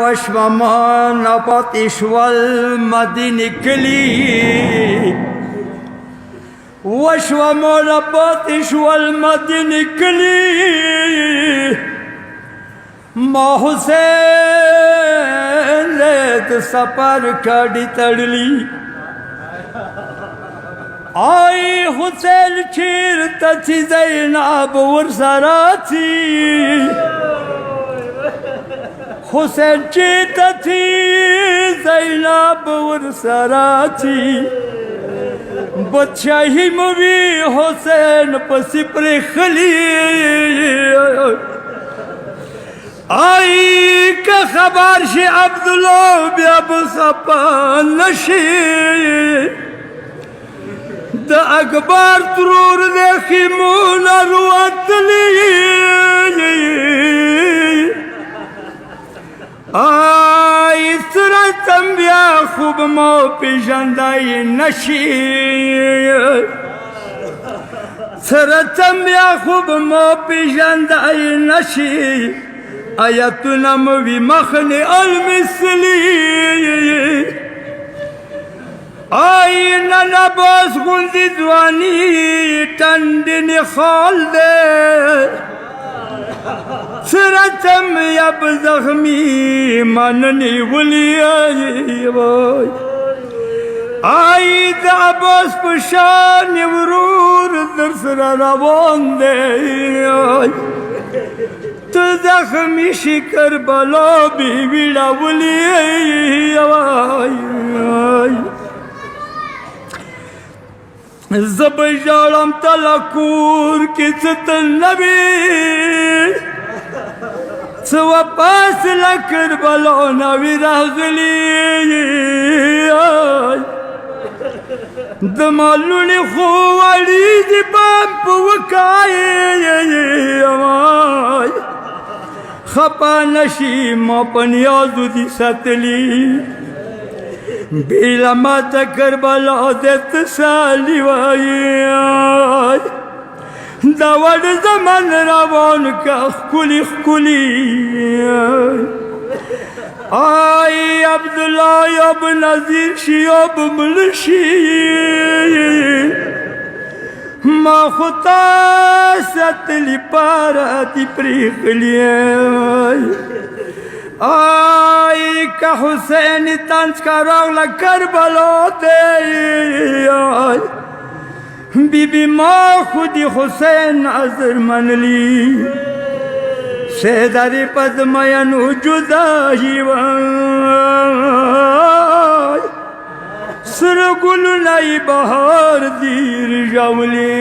وشومان پاتش والمدین کلی وشومان پاتش والمدین کلی ما حسین لیت سپر کڑی تڑلی آئی حسین چیر تچی زینب ورسراتی حسین چیر تچی زینب ورسراتی بچاہی موی حسین پسی پر خلی آئی کا خبر شی عبداللہ بیاب سپا نشی دا اکبر ترور دیکھی مولا رواتلی آئی سرطم بیا خوب مو پیشندائی نشی سرطم بیا خوب مو پیشندائی نشی آیتنا موی مخنی المثلی آئی نانا باس گندی دوانی تندنی خال دے سرطم یب زخمی مننی ولی آئی دا باس پشان ورور در سر روان دے تو زخمی شکر بلا بی ویڑا ولی زب جارم تلکور کی ستن نبی سوا پاس لکر بلا نوی راغلی دمالونی خوالی دی بامپ وکائی خپا نشی ما پنیازو دی ستلی بیلا ما تکر بلا دیت سالی وائی داوڑ زمان روان کا خکولی خکولی آئی عبداللہ یاب نظیر شیاب ملشی ما خطا ستلی پارا تی پریخلی آئی کا حسین تنس کا راغلا کربلا دے بی بی ما خودی حسین عذر من لی سیداری پدمینو جدائی وائی سرگل نئی بہار دیر جولی